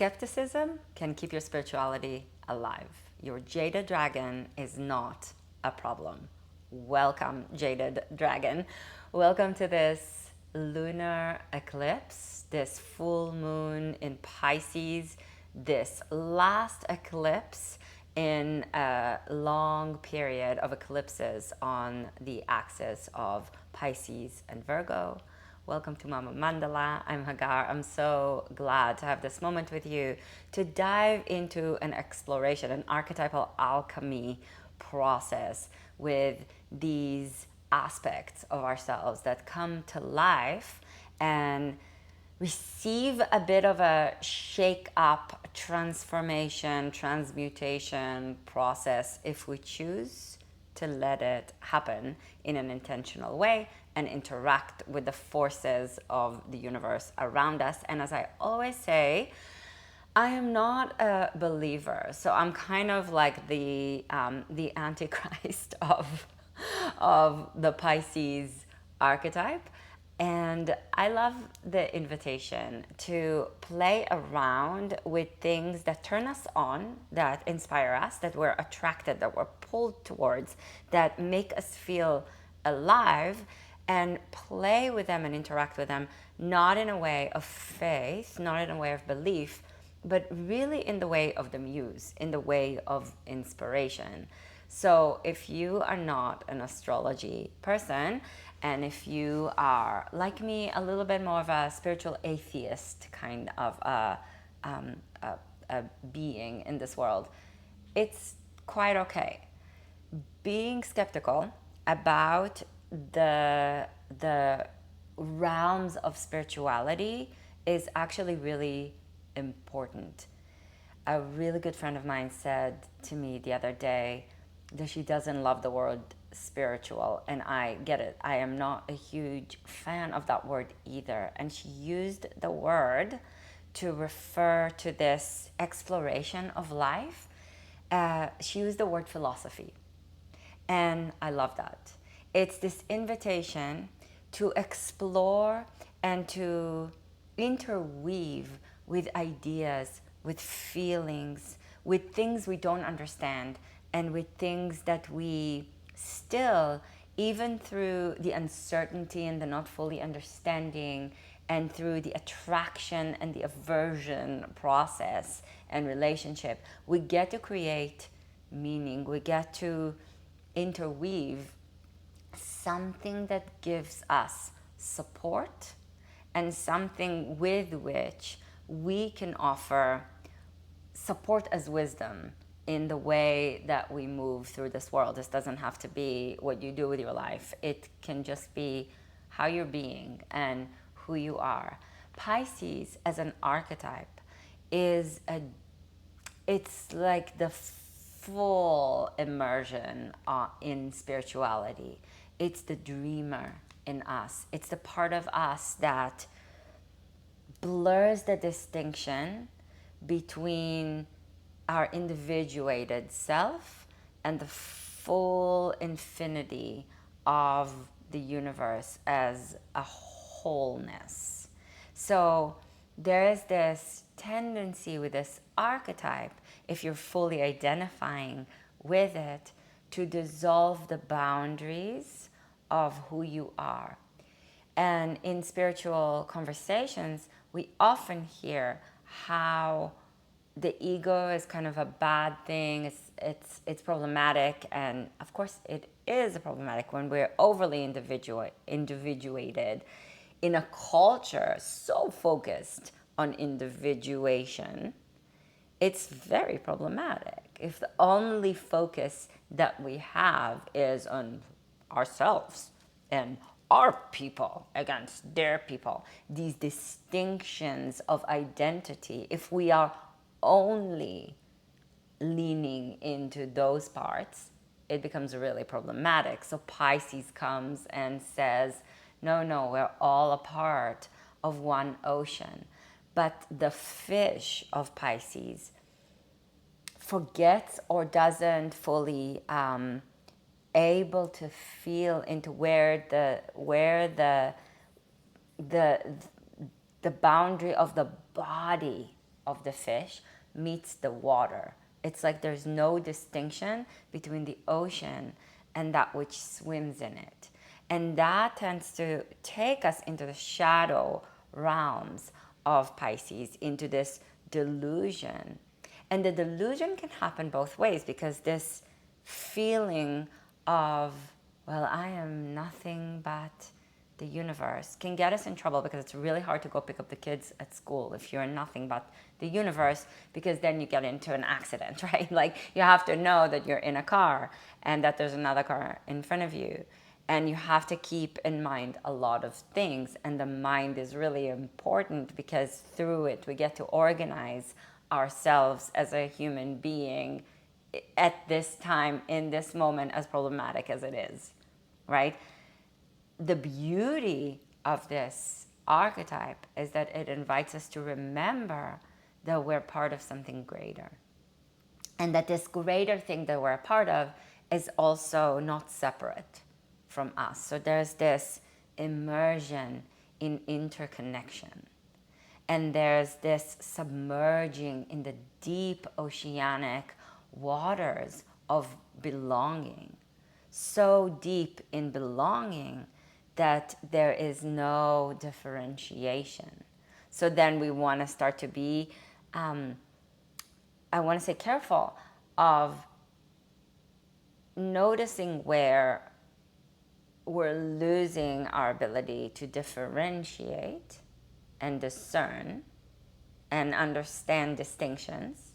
Skepticism can keep your spirituality alive. Your jaded dragon is not a problem. Welcome, jaded dragon. Welcome to this lunar eclipse, this full moon in Pisces, this last eclipse in a long period of eclipses on the axis of Pisces and Virgo. Welcome to Mama Mandala. I'm Hagar. I'm so glad to have this moment with you to dive into an exploration, an archetypal alchemy process with these aspects of ourselves that come to life and receive a bit of a shake up, transformation, transmutation process if we choose to let it happen in an intentional way and interact with the forces of the universe around us. And as I always say, I am not a believer, so I'm kind of like the antichrist of the Pisces archetype. And I love the invitation to play around with things that turn us on, that inspire us, that we're attracted, that we're pulled towards, that make us feel alive, and play with them and interact with them, not in a way of faith, not in a way of belief, but really in the way of the muse, in the way of inspiration. So if you are not an astrology person, and if you are, like me, a little bit more of a spiritual atheist kind of a being in this world, it's quite okay. Being skeptical about the realms of spirituality is actually really important. A really good friend of mine said to me the other day that she doesn't love the word spiritual, and I get it. I am not a huge fan of that word either. And she used the word to refer to this exploration of life. She used the word philosophy. And I love that. It's this invitation to explore and to interweave with ideas, with feelings, with things we don't understand, and with things that we still, even through the uncertainty and the not fully understanding, and through the attraction and the aversion process and relationship, we get to create meaning. We get to interweave something that gives us support and something with which we can offer support as wisdom in the way that we move through this world. This doesn't have to be what you do with your life. It can just be how you're being and who you are. Pisces as an archetype it's like the full immersion in spirituality. It's the dreamer in us. It's the part of us that blurs the distinction between our individuated self and the full infinity of the universe as a wholeness. So there is this tendency with this archetype, if you're fully identifying with it, to dissolve the boundaries of who you are. And in spiritual conversations, we often hear how the ego is kind of a bad thing. It's problematic, and of course it is problematic when we're overly individuated in a culture so focused on individuation. It's very problematic if the only focus that we have is on ourselves and our people against their people. These distinctions of identity, if we are only leaning into those parts, it becomes really problematic. So Pisces comes and says, no, we're all a part of one ocean. But the fish of Pisces forgets or doesn't fully able to feel into where the boundary of the body of the fish meets the water. It's like there's no distinction between the ocean and that which swims in it. And that tends to take us into the shadow realms of Pisces, into this delusion. And the delusion can happen both ways, because this feeling of, well, I am nothing but the universe, can get us in trouble, because it's really hard to go pick up the kids at school if you're nothing but the universe, because then you get into an accident, right? Like, you have to know that you're in a car and that there's another car in front of you. And you have to keep in mind a lot of things. And the mind is really important, because through it we get to organize ourselves as a human being at this time, in this moment, as problematic as it is, right? The beauty of this archetype is that it invites us to remember that we're part of something greater. And that this greater thing that we're a part of is also not separate from us. So there's this immersion in interconnection. And there's this submerging in the deep oceanic waters of belonging. So deep in belonging that there is no differentiation. So then we want to start to be, I want to say, careful of noticing where we're losing our ability to differentiate and discern and understand distinctions,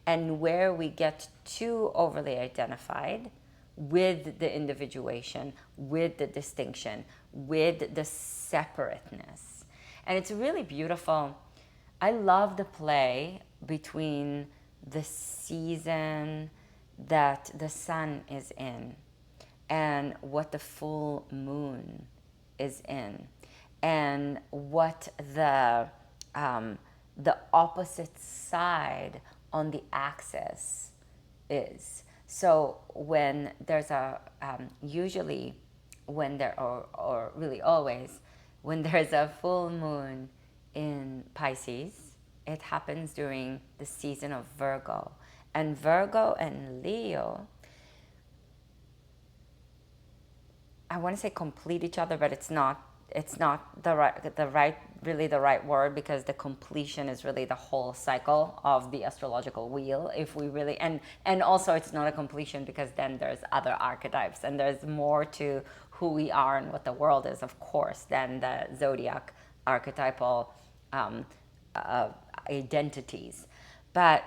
and where we get too overly identified with the individuation, with the distinction, with the separateness. And it's really beautiful. I love the play between the season that the sun is in and what the full moon is in, and what the opposite side on the axis is. So when there's a usually when there or really always when there's a full moon in Pisces, it happens during the season of Virgo. And Virgo and Leo, I want to say complete each other, but it's not the right word, because the completion is really the whole cycle of the astrological wheel. If we really, and also it's not a completion, because then there's other archetypes and there's more to who we are and what the world is, of course, than the zodiac archetypal identities. But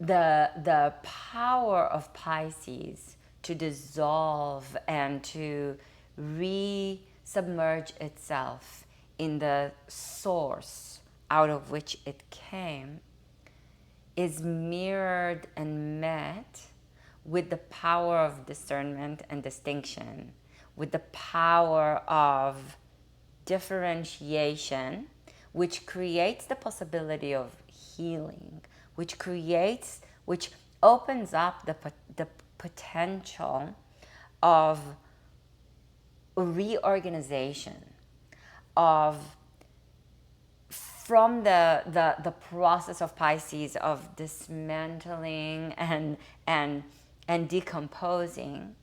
the power of Pisces to dissolve and to re-submerge itself in the source out of which it came is mirrored and met with the power of discernment and distinction, with the power of differentiation, which creates the possibility of healing, which opens up the potential of reorganization, of from the process of Pisces of dismantling and decomposing.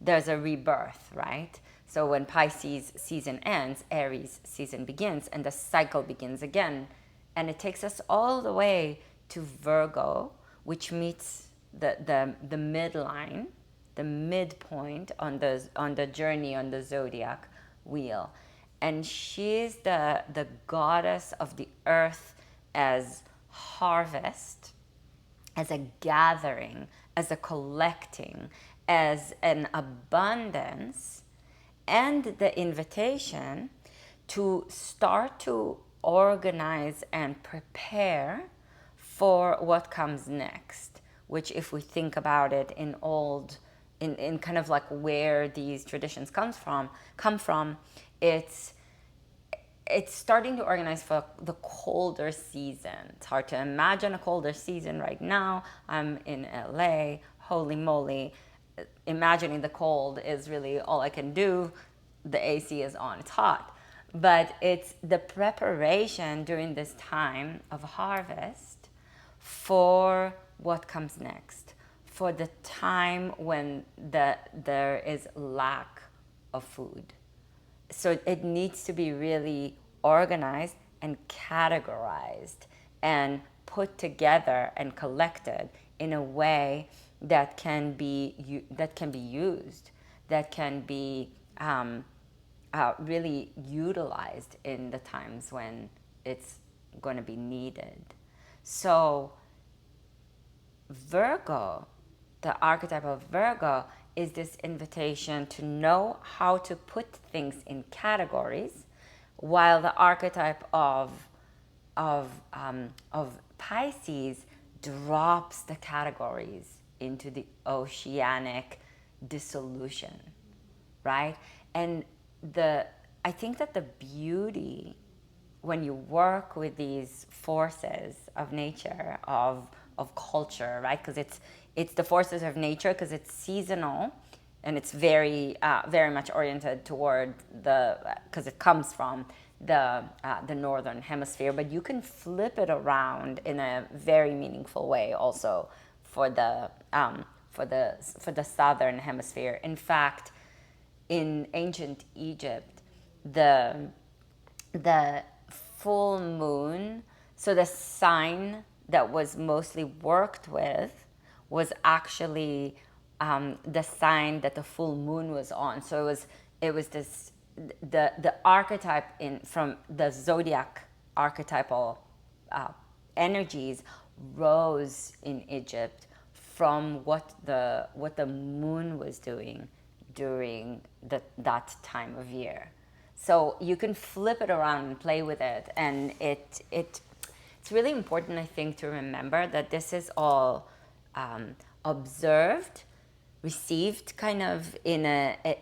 There's a rebirth, right? So when Pisces season ends, Aries season begins, and the cycle begins again. And it takes us all the way to Virgo, which meets the midline, the midpoint on the journey on the zodiac wheel. And she's the goddess of the earth as harvest, as a gathering, as a collecting, as an abundance, and the invitation to start to organize and prepare for what comes next, which, if we think about it in kind of like where these traditions come from, it's starting to organize for the colder season. It's hard to imagine a colder season right now. I'm in LA, holy moly. Imagining the cold is really all I can do. The AC is on, it's hot. But it's the preparation during this time of harvest for what comes next, for the time when there is lack of food. So it needs to be really organized and categorized and put together and collected in a way that can be used, that can be really utilized in the times when it's going to be needed. So Virgo, the archetype of Virgo, is this invitation to know how to put things in categories, while the archetype of Pisces drops the categories into the oceanic dissolution, right? And I think that the beauty when you work with these forces of nature, of culture, right? Because it's the forces of nature, because it's seasonal, and it's very very much oriented toward because it comes from the northern hemisphere. But you can flip it around in a very meaningful way also for the southern hemisphere. In fact, in ancient Egypt, the full moon, so the sign that was mostly worked with was actually the sign that the full moon was on. So it was this the archetype from the zodiac archetypal energies rose in Egypt from what the moon was doing during that time of year. So you can flip it around and play with it, and it's really important, I think, to remember that this is all observed, received, kind of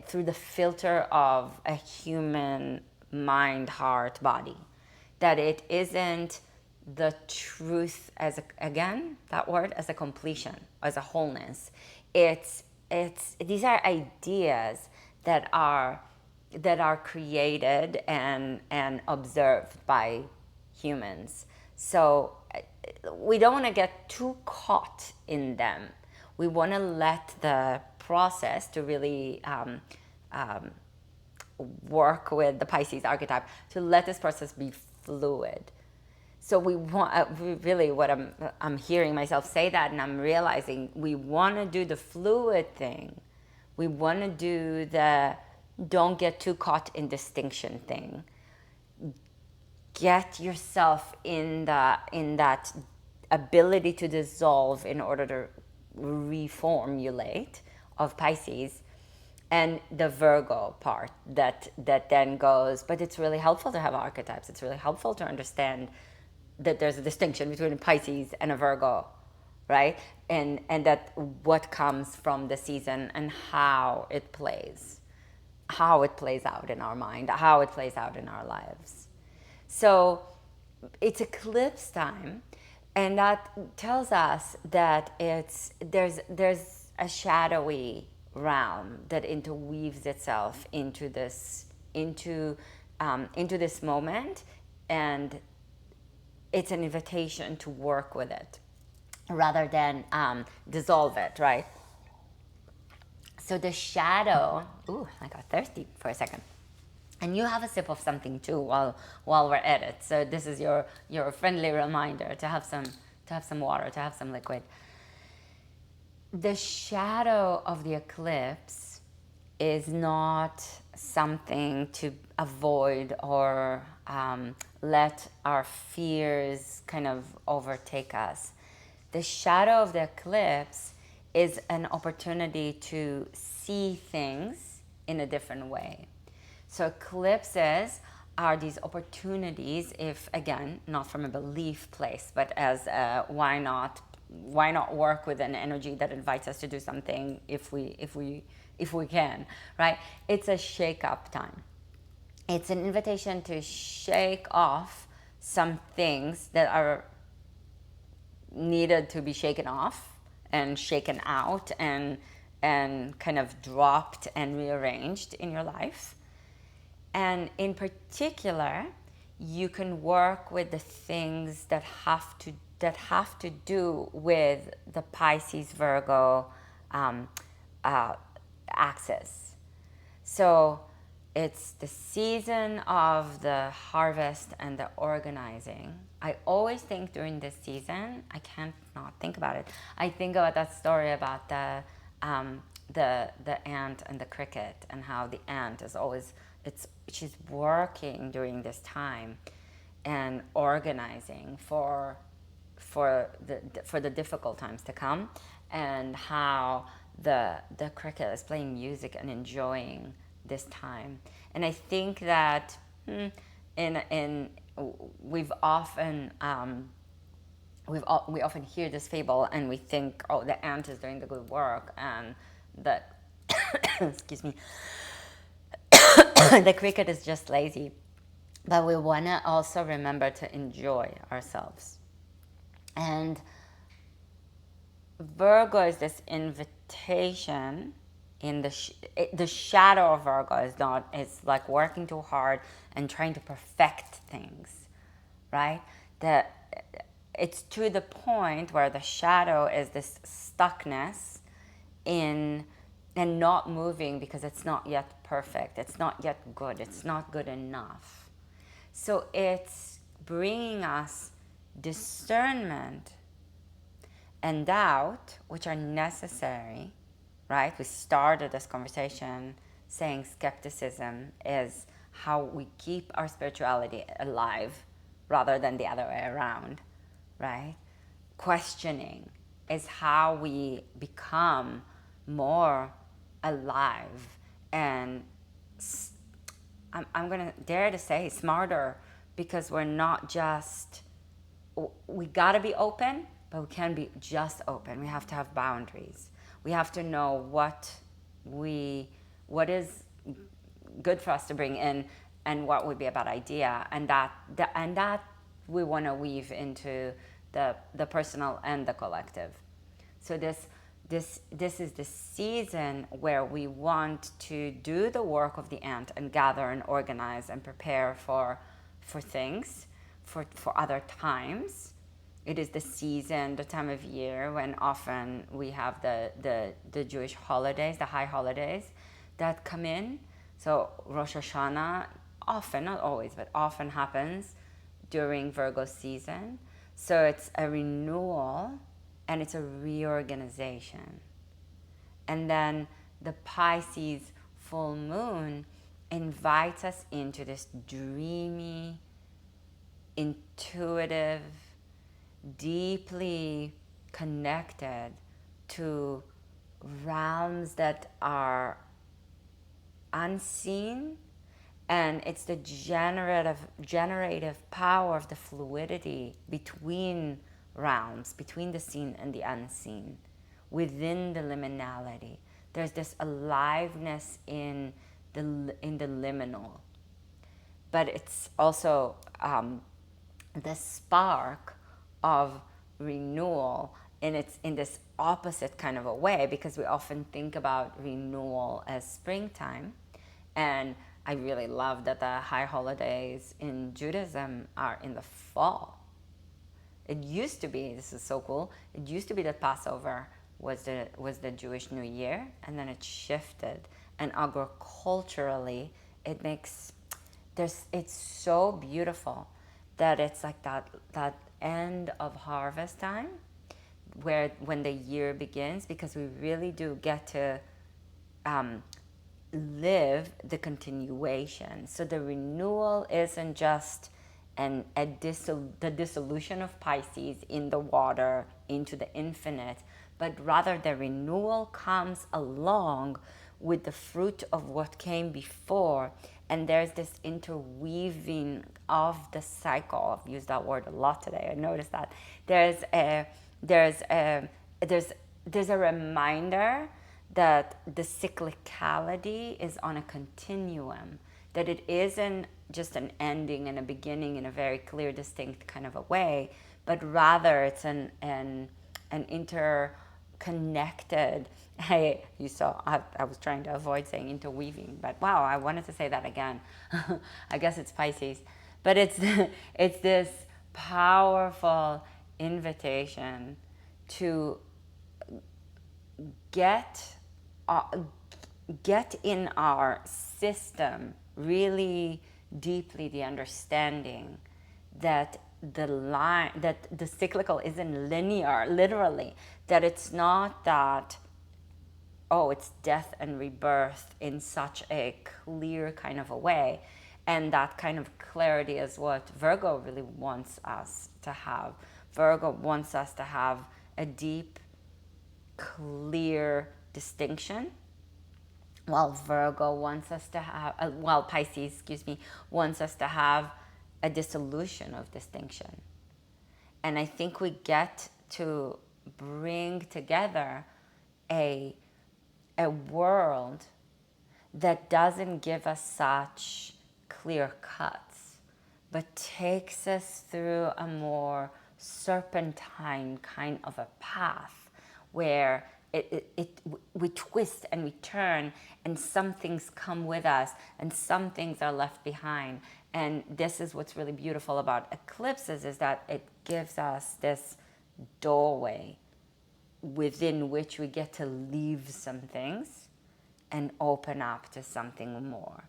through the filter of a human mind, heart, body. That it isn't the truth as again that word, as a completion, as a wholeness. It's these are ideas that are created and observed by humans. So we don't want to get too caught in them. We want to let the process to really work with the Pisces archetype, to let this process be fluid. So we want really what I'm hearing myself say that, and I'm realizing we want to do the fluid thing. We want to do the don't get too caught in distinction thing. Get yourself in that ability to dissolve in order to reformulate of Pisces, and the Virgo part that then goes, but it's really helpful to have archetypes. It's really helpful to understand that there's a distinction between a Pisces and a Virgo, right? And that what comes from the season and how it plays out in our mind, how it plays out in our lives. So it's eclipse time, and that tells us that there's a shadowy realm that interweaves itself into this moment, and it's an invitation to work with it rather than dissolve it, right? So the shadow, ooh, I got thirsty for a second. And you have a sip of something too while we're at it. So this is your friendly reminder to have some water, to have some liquid. The shadow of the eclipse is not something to avoid or let our fears kind of overtake us. The shadow of the eclipse is an opportunity to see things in a different way. So eclipses are these opportunities, if again, not from a belief place, but as why not work with an energy that invites us to do something if we can, right? It's a shake-up time. It's an invitation to shake off some things that are needed to be shaken off and shaken out and kind of dropped and rearranged in your life. And in particular, you can work with the things that have to do with the Pisces Virgo um, axis. So it's the season of the harvest and the organizing. I always think during this season, I can't not think about it. I think about that story about the ant and the cricket, and how the ant is always she's working during this time and organizing for the difficult times to come, and how the cricket is playing music and enjoying this time. And I think that in we've often we often hear this fable and we think, oh, the ant is doing the good work, and that excuse me, the cricket is just lazy. But we want to also remember to enjoy ourselves. And Virgo is this invitation in the shadow of Virgo is like working too hard and trying to perfect things, right? It's to the point where the shadow is this stuckness in and not moving because it's not yet perfect, it's not yet good, it's not good enough. So it's bringing us discernment and doubt, which are necessary, right? We started this conversation saying skepticism is how we keep our spirituality alive rather than the other way around, right? Questioning is how we become more alive and I'm going to dare to say smarter, because we're not just, we got to be open, but we can't be just open. We have to have boundaries. We have to know what is good for us to bring in and what would be a bad idea, and that we want to weave into the personal and the collective. So this is the season where we want to do the work of the ant and gather and organize and prepare for things, for other times. It is the season, the time of year when often we have the Jewish holidays, the high holidays that come in. So Rosh Hashanah often, not always, but often happens during Virgo season. So it's a renewal and it's a reorganization. And then the Pisces full moon invites us into this dreamy, intuitive, deeply connected to realms that are unseen, and it's the generative power of the fluidity between realms, between the seen and the unseen, within the liminality. There's this aliveness in the liminal, but it's also the spark of renewal, and it's in this opposite kind of a way, because we often think about renewal as springtime. And I really love that the high holidays in Judaism are in the fall. It used to be, this is so cool, it used to be that Passover was the Jewish New Year, and then it shifted. And agroculturally, it's so beautiful that it's like that end of harvest time, when the year begins, because we really do get to live the continuation. So the renewal isn't just the dissolution of Pisces in the water into the infinite, but rather the renewal comes along with the fruit of what came before. And there's this interweaving of the cycle. I've used that word a lot today. I noticed that there's a reminder that the cyclicality is on a continuum, that it isn't just an ending and a beginning in a very clear, distinct kind of a way, but rather it's an connected. You saw, I was trying to avoid saying interweaving, but wow, I wanted to say that again. I guess it's Pisces, but it's it's this powerful invitation to get uh, get in our system really deeply the understanding that the cyclical isn't linear, literally, that it's not that, oh, it's death and rebirth in such a clear kind of a way. And that kind of clarity is what Virgo really wants us to have. Virgo wants us to have a deep, clear distinction, while Virgo wants us to have, while Pisces, wants us to have a dissolution of distinction. And I think we get to bring together a world that doesn't give us such clear cuts, but takes us through a more serpentine kind of a path where we twist and we turn, and some things come with us and some things are left behind. And this is what's really beautiful about eclipses, is that it gives us this doorway within which we get to leave some things and open up to something more.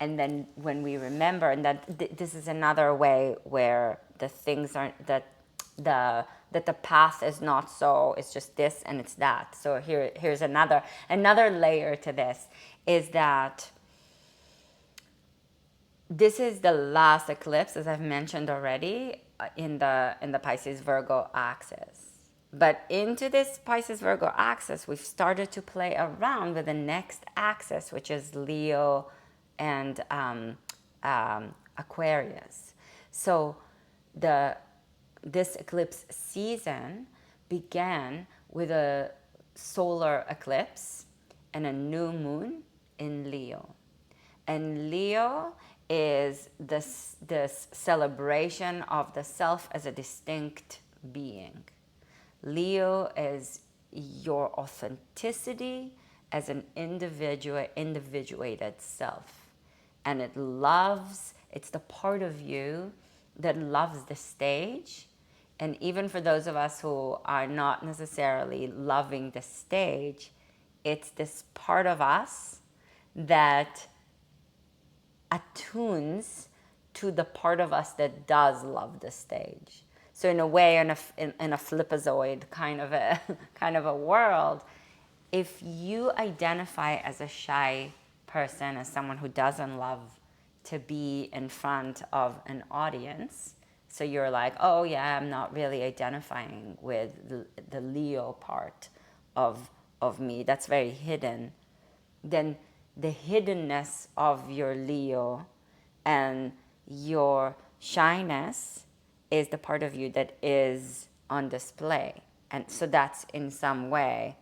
And then when we remember, and that this is another way where the things aren't, that the path is not so, it's just this and it's that. So here's another layer to this, is that this is the last eclipse, as I've mentioned already, in the Pisces Virgo axis. But into this Pisces Virgo axis, we've started to play around with the next axis, which is Leo and Aquarius. So this eclipse season began with a solar eclipse and a new moon in Leo. And Leo is this celebration of the self as a distinct being. Leo is your authenticity as an individuated self. And it's the part of you that loves the stage. And even for those of us who are not necessarily loving the stage, it's this part of us that attunes to the part of us that does love the stage. So in a way, in a flipazoid kind of a world, if you identify as a shy person, as someone who doesn't love to be in front of an audience, so you're like, oh yeah, I'm not really identifying with the Leo part of me, that's very hidden, then the hiddenness of your Leo and your shyness is the part of you that is on display. And so that's in some way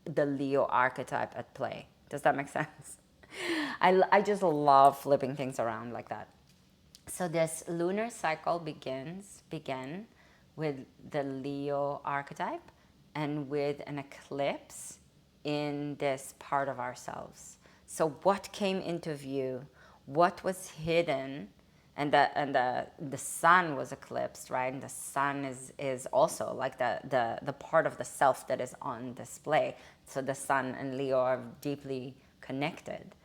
the Leo archetype at play. Does that make sense? I just love flipping things around like that. So this lunar cycle began with the Leo archetype and with an eclipse in this part of ourselves. So what came into view, what was hidden, and the sun was eclipsed, right? And the sun is also like the part of the self that is on display. So the sun and Leo are deeply connected.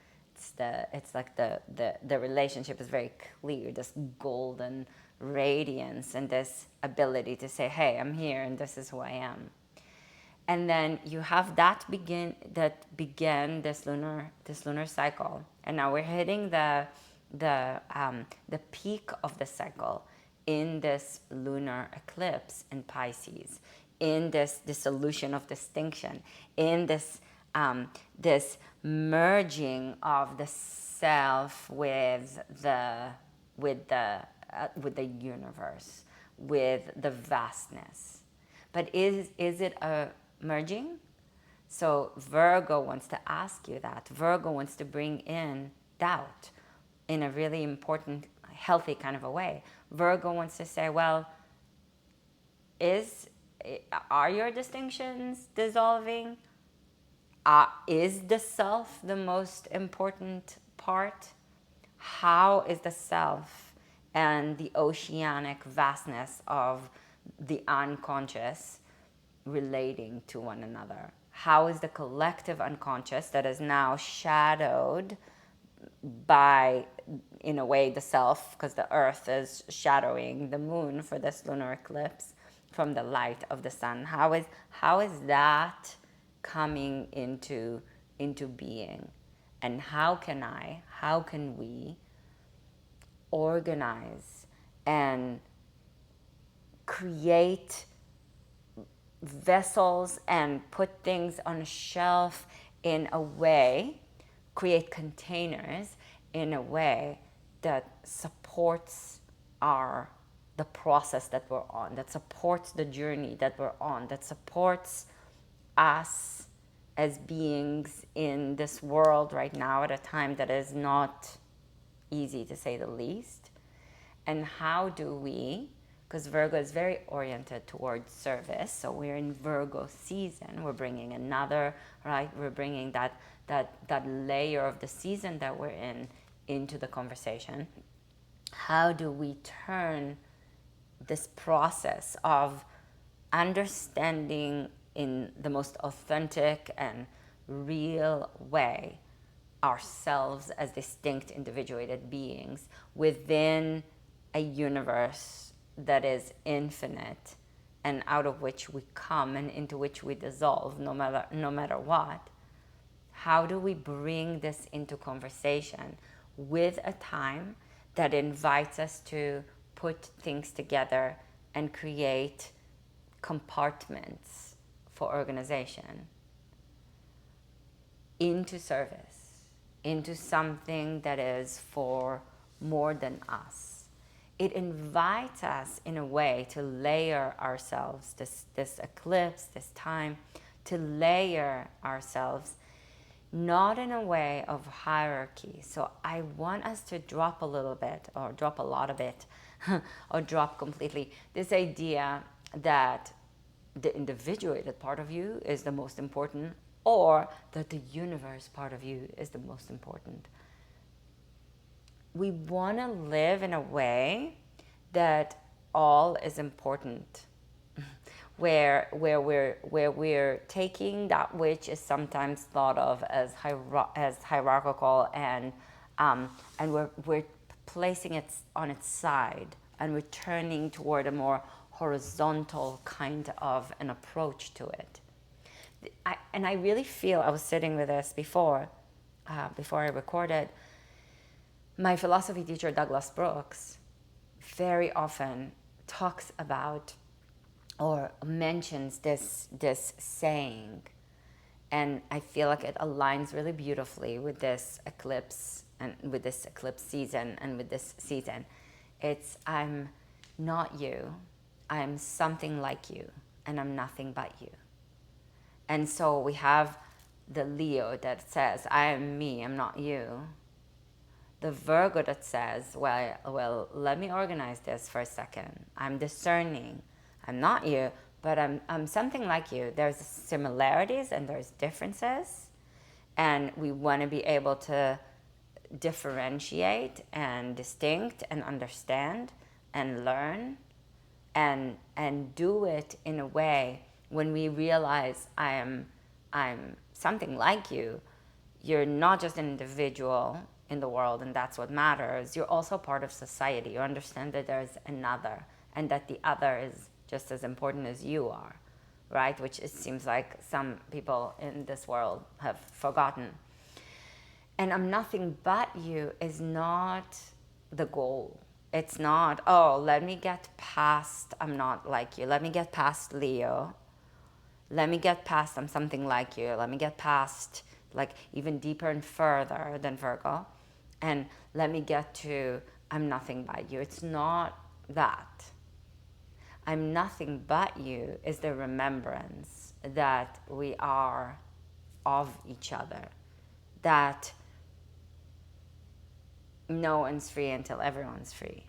It's like the relationship is very clear, this golden radiance and this ability to say, hey, I'm here and this is who I am. And then you have that began this lunar cycle, and now we're hitting the peak of the cycle in this lunar eclipse in Pisces, in this dissolution of distinction, in this merging of the self with the universe, with the vastness. But is it a merging? So Virgo wants to ask you that. Virgo wants to bring in doubt in a really important, healthy kind of a way. Virgo wants to say, well, is Are your distinctions dissolving? Is the self the most important part? How is the self and the oceanic vastness of the unconscious relating to one another? How is the collective unconscious that is now shadowed by, in a way, the self, because the earth is shadowing the moon for this lunar eclipse from the light of the sun? How is that coming into being? And how can we organize and create vessels and put things on a shelf in a way, create containers in a way that supports the process that we're on, that supports the journey that we're on, that supports us as beings in this world right now at a time that is not easy, to say the least. And how do we, because Virgo is very oriented towards service, so we're in Virgo season, we're bringing another, right, we're bringing that layer of the season that we're in into the conversation. How do we turn this process of understanding in the most authentic and real way ourselves as distinct individuated beings within a universe that is infinite and out of which we come and into which we dissolve no matter what? How do we bring this into conversation with a time that invites us to put things together and create compartments for organization into service, into something that is for more than us? It invites us in a way to layer ourselves, this eclipse, this time, to layer ourselves, not in a way of hierarchy. So I want us to drop a little bit, or drop a lot of it, or drop completely this idea that the individuated part of you is the most important, or that the universe part of you is the most important. We want to live in a way that all is important, where we're taking that which is sometimes thought of as hierarchical, and we're placing it on its side, and we're turning toward a more horizontal kind of an approach to it. I really feel, I was sitting with this before I recorded. My philosophy teacher, Douglas Brooks, very often talks about or mentions this saying, and I feel like it aligns really beautifully with this eclipse and with this eclipse season and with this season. It's, I'm not you, I'm something like you, and I'm nothing but you. And so we have the Leo that says, I am me, I'm not you. The Virgo that says, well, let me organize this for a second. I'm discerning. I'm not you, but I'm something like you. There's similarities and there's differences. And we want to be able to differentiate and distinct and understand and learn and do it in a way when we realize I'm something like you. You're not just an individual in the world, and that's what matters. You're also part of society. You understand that there's another, and that the other is just as important as you are, right? Which it seems like some people in this world have forgotten. And I'm nothing but you is not the goal. It's not, oh, let me get past I'm not like you. Let me get past Leo. Let me get past I'm something like you. Let me get past, like, even deeper and further than Virgo. And let me get to I'm nothing but you. It's not that. I'm nothing but you is the remembrance that we are of each other. That no one's free until everyone's free.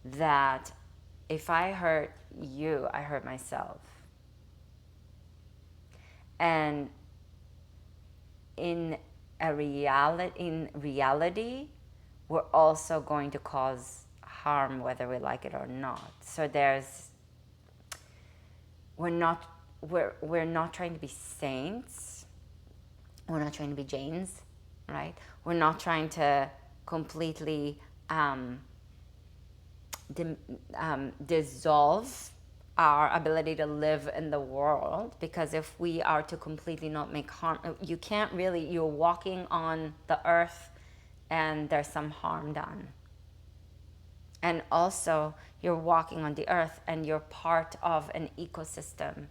That if I hurt you, I hurt myself. And in reality, we're also going to cause harm whether we like it or not. So we're not trying to be saints. We're not trying to be Janes, right? We're not trying to completely dissolve our ability to live in the world, because if we are to completely not make harm, you can't really, you're walking on the earth and there's some harm done. And also you're walking on the earth and you're part of an ecosystem.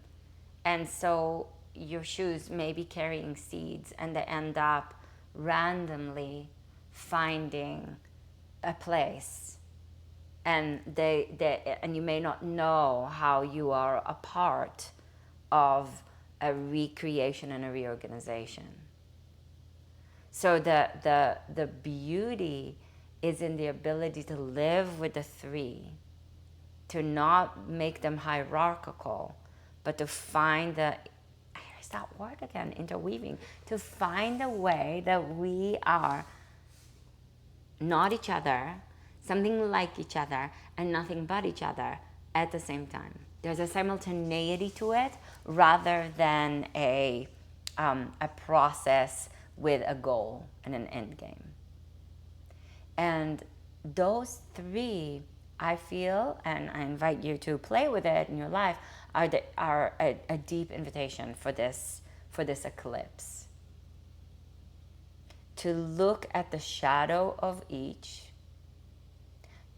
And so your shoes may be carrying seeds and they end up randomly finding a place, and and you may not know how you are a part of a recreation and a reorganization. So the beauty is in the ability to live with the three, to not make them hierarchical, but to find here's that word again, interweaving, to find a way that we are not each other, something like each other, and nothing but each other at the same time. There's a simultaneity to it rather than a process with a goal and an end game. And those three, I feel, and I invite you to play with it in your life, are a deep invitation for this eclipse. To look at the shadow of each,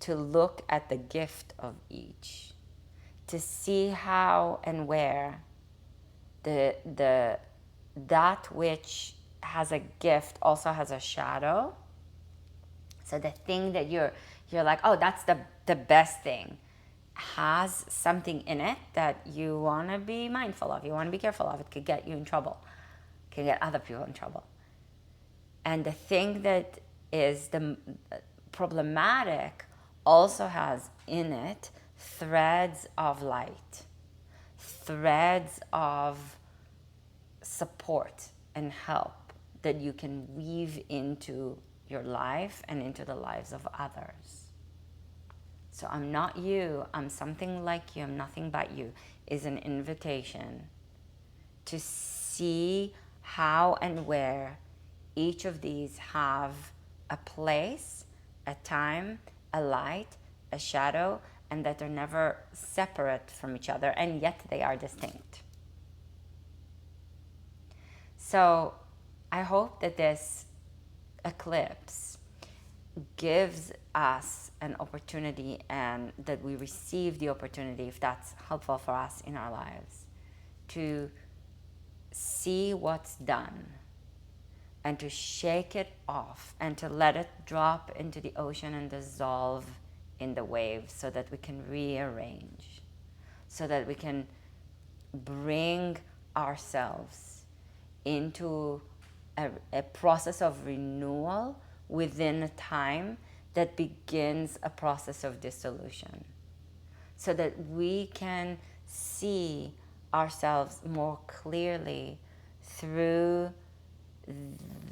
to look at the gift of each, to see how and where that which has a gift also has a shadow. So the thing that you're like, oh, that's the best thing, has something in it that you want to be mindful of, you want to be careful of. It could get you in trouble, can get other people in trouble. And the thing that is the problematic also has in it threads of light, threads of support and help that you can weave into your life and into the lives of others. So I'm not you, I'm something like you, I'm nothing but you, is an invitation to see how and where each of these have a place, a time, a light, a shadow, and that they're never separate from each other, and yet they are distinct. So I hope that this eclipse gives us an opportunity, and that we receive the opportunity, if that's helpful for us in our lives, to see what's done and to shake it off and to let it drop into the ocean and dissolve in the waves, so that we can rearrange, so that we can bring ourselves into a process of renewal within a time that begins a process of dissolution, so that we can see ourselves more clearly through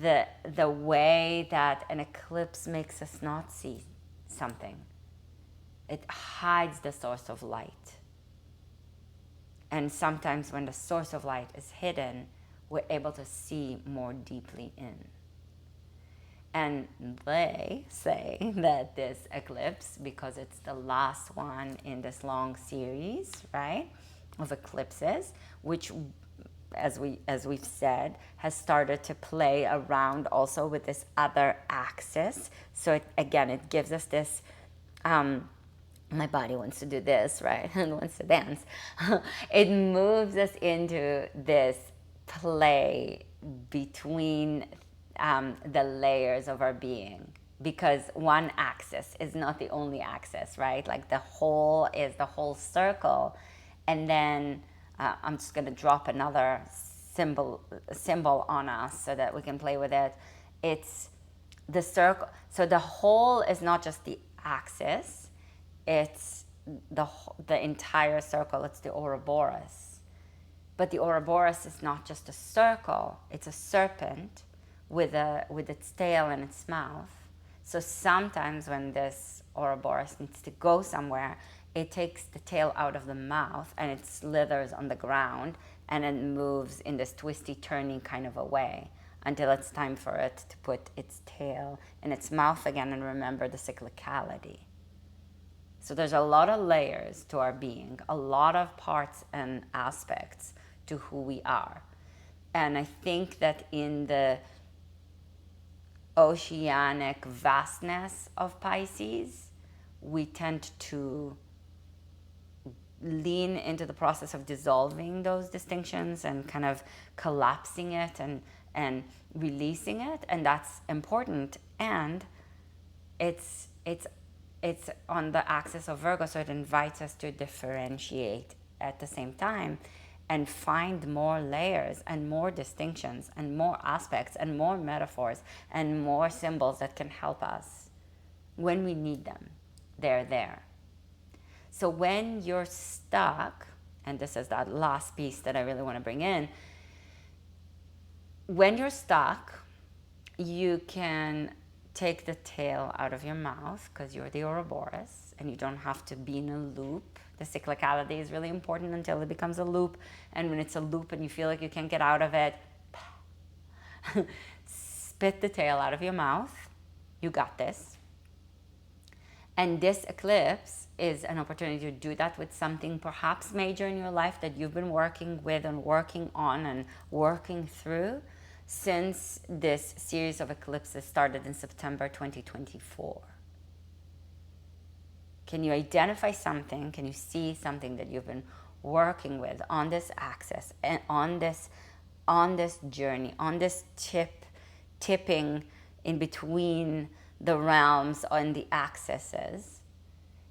the way that an eclipse makes us not see something. It hides the source of light. And sometimes when the source of light is hidden, we're able to see more deeply in. And they say that this eclipse, because it's the last one in this long series, right, of eclipses, which, as we've said, has started to play around also with this other axis. So it gives us this, my body wants to do this, right, and wants to dance. It moves us into this play between the layers of our being, because one axis is not the only axis, right? Like the whole is the whole circle, and then I'm just going to drop another symbol on us so that we can play with it. It's the circle. So the whole is not just the axis, it's the entire circle. It's the Ouroboros. But the Ouroboros is not just a circle, it's a serpent with its tail and its mouth. So sometimes when this Ouroboros needs to go somewhere, it takes the tail out of the mouth and it slithers on the ground and it moves in this twisty, turning kind of a way until it's time for it to put its tail in its mouth again and remember the cyclicality. So there's a lot of layers to our being, a lot of parts and aspects to who we are. And I think that in the oceanic vastness of Pisces, we tend to lean into the process of dissolving those distinctions and kind of collapsing it and releasing it, and that's important. And it's on the axis of Virgo, so it invites us to differentiate at the same time and find more layers and more distinctions and more aspects and more metaphors and more symbols that can help us when we need them. They're there. So when you're stuck, and this is that last piece that I really want to bring in, when you're stuck, you can take the tail out of your mouth because you're the Ouroboros and you don't have to be in a loop. The cyclicality is really important until it becomes a loop. And when it's a loop and you feel like you can't get out of it, spit the tail out of your mouth. You got this. And this eclipse is an opportunity to do that with something perhaps major in your life that you've been working with and working on and working through since this series of eclipses started in September 2024. Can you identify something? Can you see something that you've been working with on this axis and on this journey, on this tipping in between the realms and the axes,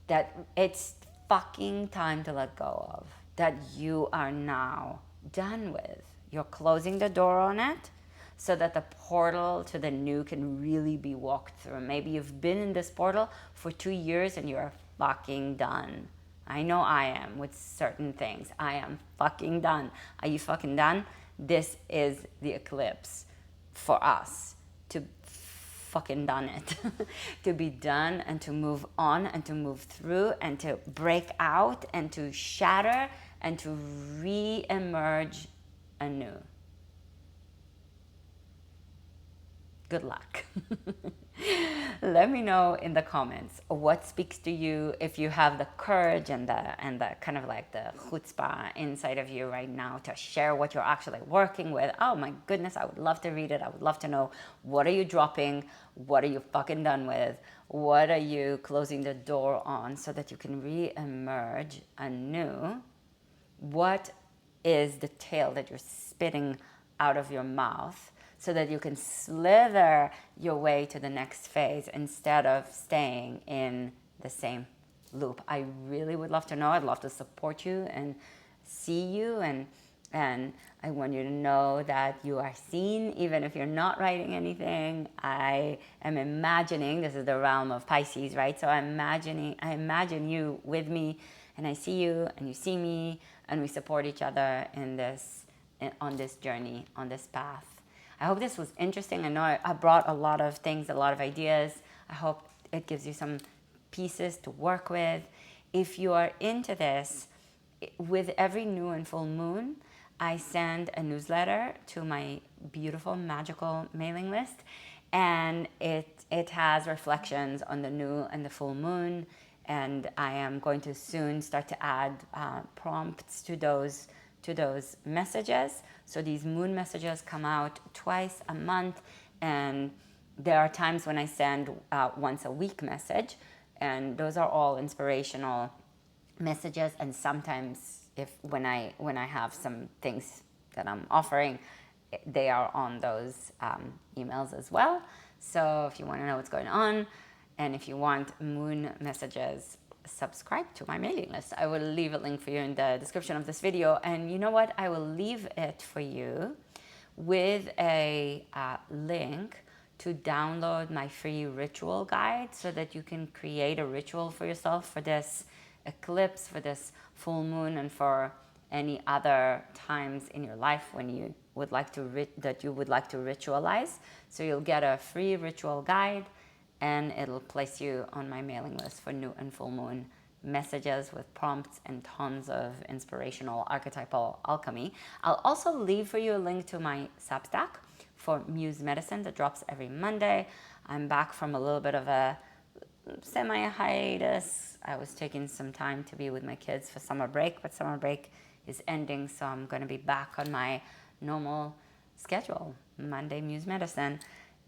that it's fucking time to let go of, that you are now done with? You're closing the door on it so that the portal to the new can really be walked through. Maybe you've been in this portal for 2 years and you're fucking done. I know I am with certain things. I am fucking done. Are you fucking done? This is the eclipse for us to fucking done it. To be done and to move on and to move through and to break out and to shatter and to re-emerge anew. Good luck. Let me know in the comments what speaks to you, if you have the courage and the kind of like the chutzpah inside of you right now to share what you're actually working with. Oh my goodness, I would love to read it. I would love to know, what are you dropping? What are you fucking done with? What are you closing the door on so that you can re-emerge anew? What is the tail that you're spitting out of your mouth so that you can slither your way to the next phase instead of staying in the same loop? I really would love to know. I'd love to support you and see you, and I want you to know that you are seen even if you're not writing anything. I am imagining, this is the realm of Pisces, right? So I imagine you with me, and I see you and you see me, and we support each other on this journey, on this path. I hope this was interesting. I know I brought a lot of things, a lot of ideas. I hope it gives you some pieces to work with. If you are into this, with every new and full moon, I send a newsletter to my beautiful, magical mailing list. And it has reflections on the new and the full moon. And I am going to soon start to add prompts to those messages. So these moon messages come out twice a month, and there are times when I send once a week message, and those are all inspirational messages. And sometimes when I have some things that I'm offering, they are on those emails as well. So if you want to know what's going on, and if you want moon messages, subscribe to my mailing list. I will leave a link for you in the description of this video. And you know what? I will leave it for you with a link to download my free ritual guide so that you can create a ritual for yourself for this eclipse, for this full moon, and for any other times in your life when you would like to ritualize. So you'll get a free ritual guide, and it'll place you on my mailing list for new and full moon messages with prompts and tons of inspirational archetypal alchemy. I'll also leave for you a link to my Substack for Muse Medicine that drops every Monday. I'm back from a little bit of a semi-hiatus. I was taking some time to be with my kids for summer break, but summer break is ending, so I'm going to be back on my normal schedule. Monday Muse Medicine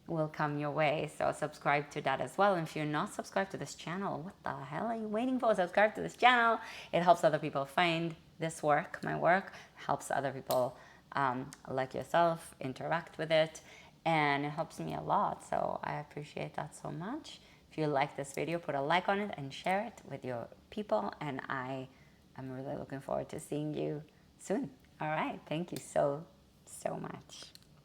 will come your way, so subscribe to that as well. And if you're not subscribed to this channel, what the hell are you waiting for? Subscribe to this channel. It helps other people find this work. My work helps other people like yourself interact with it, and it helps me a lot, so I appreciate that so much. If you like this video, put a like on it and share it with your people, and I am really looking forward to seeing you soon. All right, thank you so much.